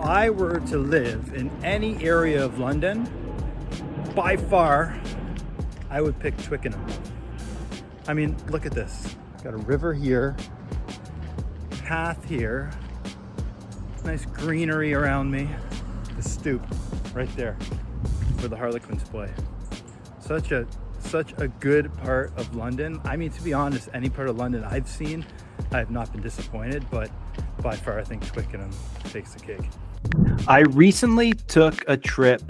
I were to live in any area of London, by far, I would pick Twickenham. I mean, look at this. Got a river here, path here, nice greenery around me, the stoop right there where the Harlequins play. Such a good part of London. I mean, to be honest, any part of London I've seen, I have not been disappointed, but by far I think Twickenham takes the cake. I recently took a trip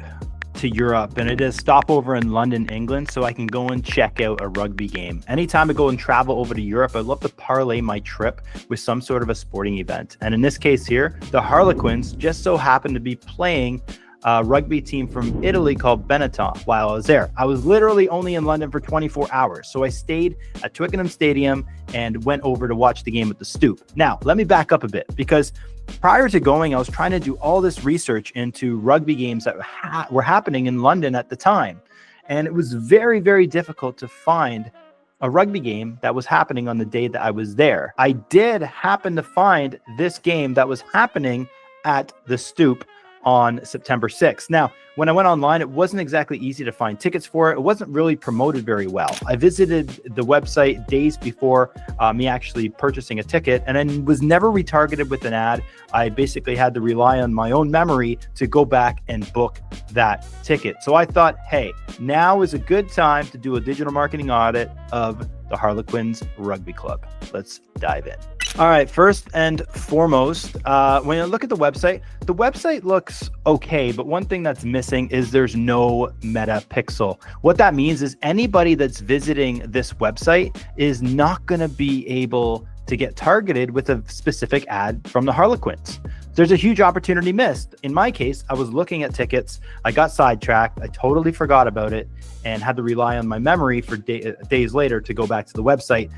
to Europe, and it is stopover in London, England, so I can go and check out a rugby game. Anytime I go and travel over to Europe, I'd love to parlay my trip with some sort of a sporting event. And in this case here, the Harlequins just so happened to be playing a rugby team from Italy called Benetton while I was there. I was literally only in London for 24 hours. So I stayed at Twickenham Stadium and went over to watch the game at the Stoop. Now, let me back up a bit, because prior to going, I was trying to do all this research into rugby games that were happening in London at the time. And it was very, very difficult to find a rugby game that was happening on the day that I was there. I did happen to find this game that was happening at the Stoop on September 6th. Now, when I went online, it wasn't exactly easy to find tickets for it. It wasn't really promoted very well. I visited the website days before me actually purchasing a ticket, and I was never retargeted with an ad. I basically had to rely on my own memory to go back and book that ticket. So I thought, hey, now is a good time to do a digital marketing audit of the Harlequins Rugby Club. Let's dive in. All right, first and foremost, when you look at the website looks okay, but one thing that's missing is there's no meta pixel. What that means is anybody that's visiting this website is not going to be able to get targeted with a specific ad from the Harlequins. There's a huge opportunity missed. In my case, I was looking at tickets, I got sidetracked, I totally forgot about it, and had to rely on my memory for days later to go back to the website.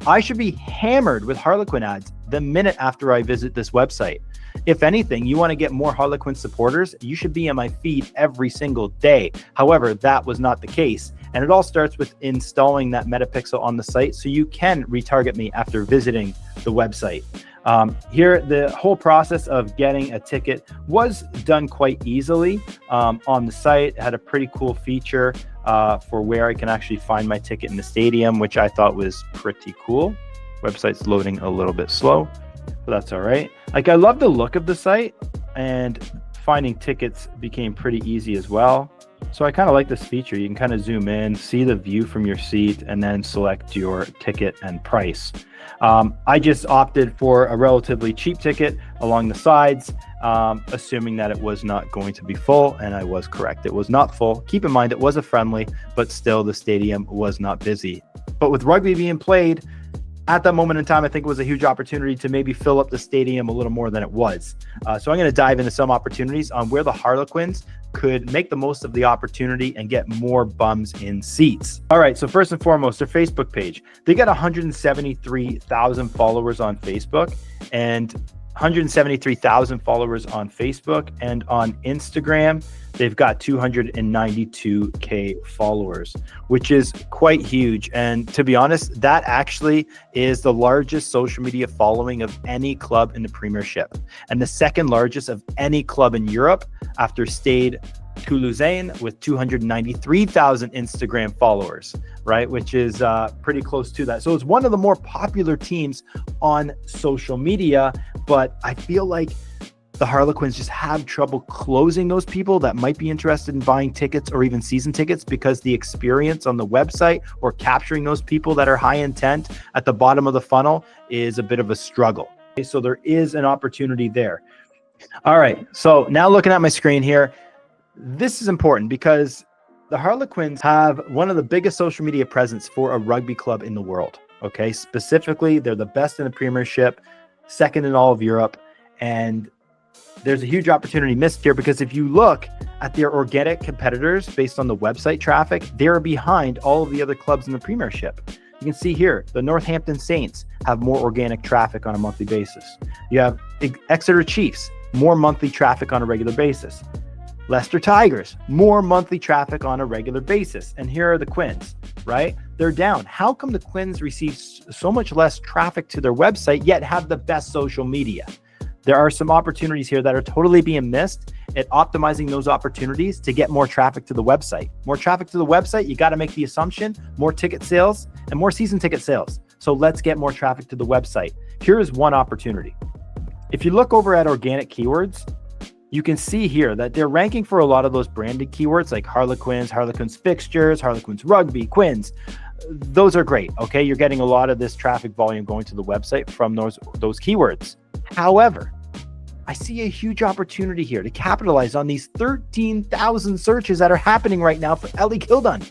I should be hammered with Harlequin ads the minute after I visit this website. If anything, you want to get more Harlequin supporters, you should be on my feed every single day. However, that was not the case. And it all starts with installing that metapixel on the site so you can retarget me after visiting the website. Here, the whole process of getting a ticket was done quite easily on the site. It had a pretty cool feature for where I can actually find my ticket in the stadium, which I thought was pretty cool. Website's loading a little bit slow, but that's all right. Like, I love the look of the site, and finding tickets became pretty easy as well. So I kind of like this feature. You can kind of zoom in, see the view from your seat, and then select your ticket and price. I just opted for a relatively cheap ticket along the sides, assuming that it was not going to be full, and I was correct. It was not full. Keep in mind, it was a friendly, but still the stadium was not busy. But with rugby being played, at that moment in time, I think it was a huge opportunity to maybe fill up the stadium a little more than it was. So I'm going to dive into some opportunities on where the Harlequins could make the most of the opportunity and get more bums in seats. All right, so first and foremost, their Facebook page. They got 173,000 followers on Facebook, and 173,000 followers on Facebook, and on Instagram, they've got 292K followers, which is quite huge. And to be honest, that actually is the largest social media following of any club in the Premiership, and the second largest of any club in Europe after Stade Toulousain with 293,000 Instagram followers, right? Which is pretty close to that. So it's one of the more popular teams on social media, but I feel like the Harlequins just have trouble closing those people that might be interested in buying tickets or even season tickets, because the experience on the website or capturing those people that are high intent at the bottom of the funnel is a bit of a struggle. Okay, so there is an opportunity there. All right, so now looking at my screen here, this is important because the Harlequins have one of the biggest social media presence for a rugby club in the world. Okay, specifically, they're the best in the Premiership, second in all of Europe, and there's a huge opportunity missed here, because if you look at their organic competitors based on the website traffic, they're behind all of the other clubs in the Premiership. You can see here, the Northampton Saints have more organic traffic on a monthly basis. You have Exeter Chiefs, more monthly traffic on a regular basis. Leicester Tigers, more monthly traffic on a regular basis. And here are the Quins, right? They're down. How come the Quins receive so much less traffic to their website, yet have the best social media? There are some opportunities here that are totally being missed at optimizing those opportunities to get more traffic to the website. More traffic to the website, you got to make the assumption, more ticket sales and more season ticket sales. So let's get more traffic to the website. Here is one opportunity. If you look over at organic keywords, you can see here that they're ranking for a lot of those branded keywords like Harlequins, Harlequins fixtures, Harlequins rugby, Quins. Those are great. Okay, you're getting a lot of this traffic volume going to the website from those keywords. However, I see a huge opportunity here to capitalize on these 13,000 searches that are happening right now for Ellie Kildunne.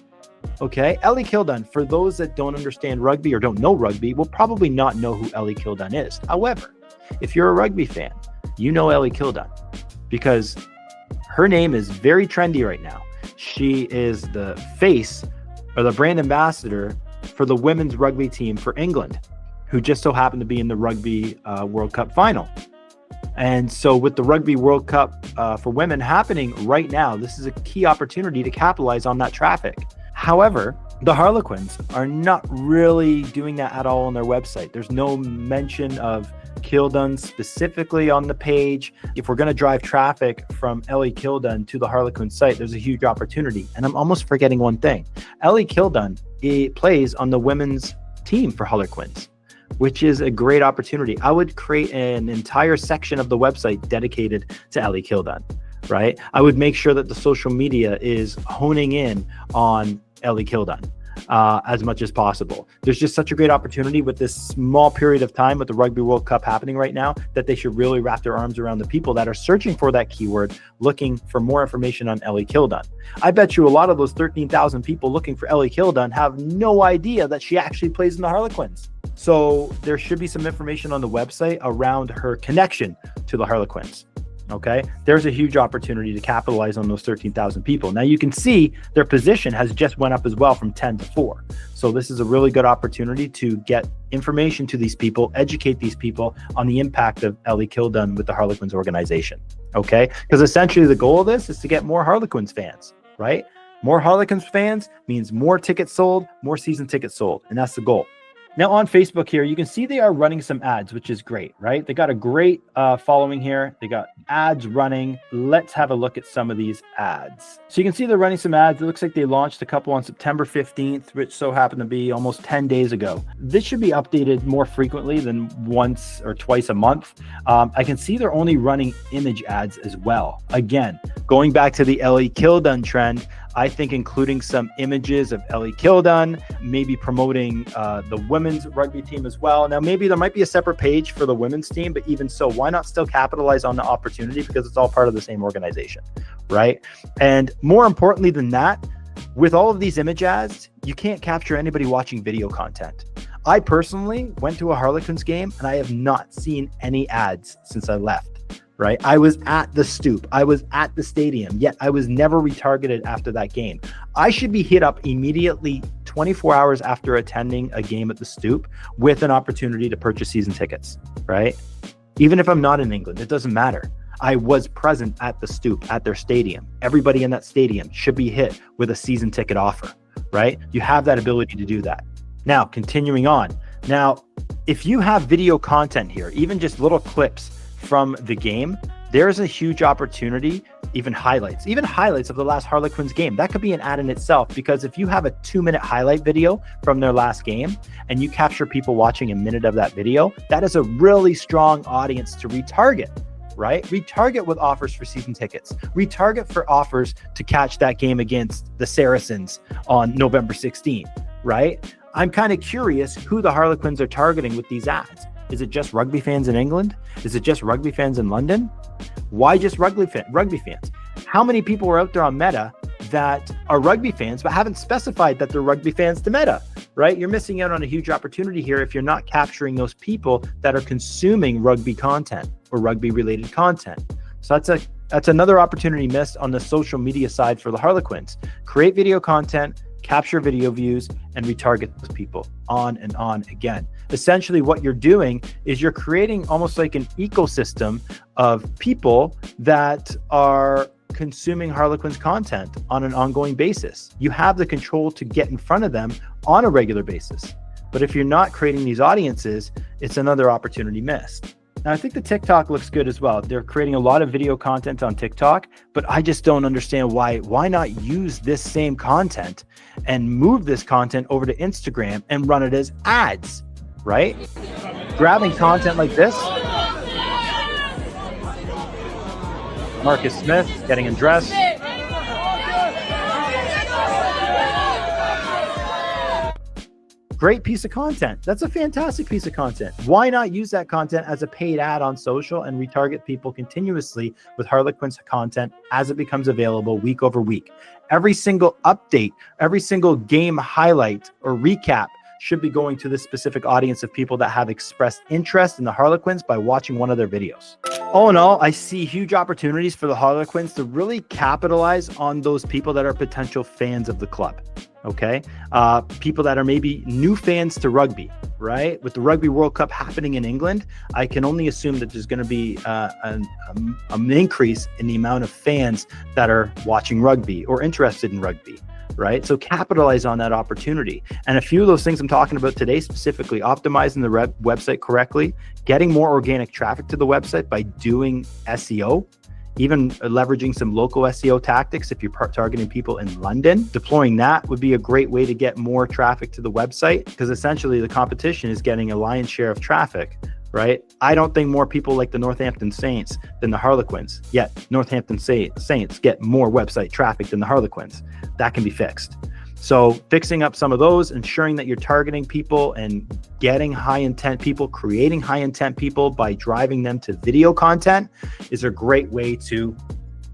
Okay, Ellie Kildunne, for those that don't understand rugby or don't know rugby, will probably not know who Ellie Kildunne is. However, if you're a rugby fan, you know Ellie Kildunne because her name is very trendy right now. She is the face or the brand ambassador for the women's rugby team for England, who just so happened to be in the Rugby World Cup final. And so with the Rugby World Cup for women happening right now, this is a key opportunity to capitalize on that traffic. However, the Harlequins are not really doing that at all on their website. There's no mention of Kildunne specifically on the page. If we're going to drive traffic from Ellie Kildunne to the Harlequin site, there's a huge opportunity. And I'm almost forgetting one thing. Ellie Kildunne plays on the women's team for Harlequins, which is a great opportunity. I would create an entire section of the website dedicated to Ellie Kildunne, right? I would make sure that the social media is honing in on Ellie Kildunne as much as possible. There's just such a great opportunity with this small period of time with the Rugby World Cup happening right now that they should really wrap their arms around the people that are searching for that keyword, looking for more information on Ellie Kildunne. I bet you a lot of those 13,000 people looking for Ellie Kildunne have no idea that she actually plays in the Harlequins. So there should be some information on the website around her connection to the Harlequins. Okay, there's a huge opportunity to capitalize on those 13,000 people. Now you can see their position has just went up as well from 10 to 4. So this is a really good opportunity to get information to these people, educate these people on the impact of Ellie Kildunne with the Harlequins organization. Okay, because essentially the goal of this is to get more Harlequins fans, right? More Harlequins fans means more tickets sold, more season tickets sold, and that's the goal. Now on Facebook here, you can see they are running some ads, which is great, right? They got a great following here. They got ads running. Let's have a look at some of these ads. So you can see they're running some ads. It looks like they launched a couple on September 15th, which so happened to be almost 10 days ago. This should be updated more frequently than once or twice a month. I can see they're only running image ads as well. Again, going back to the Ellie Kildunne trend, I think including some images of Ellie Kildunne, maybe promoting the women's rugby team as well. Now, maybe there might be a separate page for the women's team, but even so, why not still capitalize on the opportunity because it's all part of the same organization, right? And more importantly than that, with all of these image ads, you can't capture anybody watching video content. I personally went to a Harlequins game and I have not seen any ads since I left. Right? I was at the Stoop. I was at the stadium, yet I was never retargeted after that game. I should be hit up immediately 24 hours after attending a game at the Stoop with an opportunity to purchase season tickets, right? Even if I'm not in England, it doesn't matter. I was present at the Stoop, at their stadium. Everybody in that stadium should be hit with a season ticket offer, right? You have that ability to do that. Now, continuing on. Now, if you have video content here, even just little clips from the game, there's a huge opportunity, even highlights of the last Harlequins game. That could be an ad in itself, because if you have a 2-minute highlight video from their last game and you capture people watching a minute of that video, that is a really strong audience to retarget, right? Retarget with offers for season tickets. Retarget for offers to catch that game against the Saracens on November 16th, right? I'm kind of curious who the Harlequins are targeting with these ads. Is it just rugby fans in England? Is it just rugby fans in London? Why just rugby fans? How many people are out there on Meta that are rugby fans but haven't specified that they're rugby fans to Meta, right? You're missing out on a huge opportunity here if you're not capturing those people that are consuming rugby content or rugby related content. So that's another opportunity missed on the social media side for the Harlequins. Create video content, capture video views, and retarget those people on and on again. Essentially, what you're doing is you're creating almost like an ecosystem of people that are consuming Harlequins content on an ongoing basis. You have the control to get in front of them on a regular basis. But if you're not creating these audiences, it's another opportunity missed. Now, I think the TikTok looks good as well. They're creating a lot of video content on TikTok, but I just don't understand why not use this same content and move this content over to Instagram and run it as ads, right? Grabbing content like this. Marcus Smith getting undressed. Great piece of content. That's a fantastic piece of content. Why not use that content as a paid ad on social and retarget people continuously with Harlequins content as it becomes available week over week? Every single update, every single game highlight or recap should be going to this specific audience of people that have expressed interest in the Harlequins by watching one of their videos. All in all, I see huge opportunities for the Harlequins to really capitalize on those people that are potential fans of the club. Okay. People that are maybe new fans to rugby, right? With the Rugby World Cup happening in England, I can only assume that there's going to be an increase in the amount of fans that are watching rugby or interested in rugby, right? So capitalize on that opportunity. And a few of those things I'm talking about today, specifically optimizing the website correctly, getting more organic traffic to the website by doing SEO, even leveraging some local SEO tactics if you're targeting people in London. Deploying that would be a great way to get more traffic to the website, because essentially the competition is getting a lion's share of traffic, right? I don't think more people like the Northampton Saints than the Harlequins, yet Northampton Saints get more website traffic than the Harlequins. That can be fixed. So fixing up some of those, ensuring that you're targeting people and getting high intent people, creating high intent people by driving them to video content is a great way to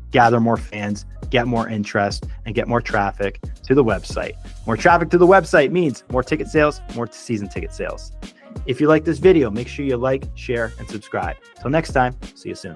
gather more fans, get more interest, and get more traffic to the website. More traffic to the website means more ticket sales, more season ticket sales. If you like this video, make sure you like, share, and subscribe. Till next time, see you soon.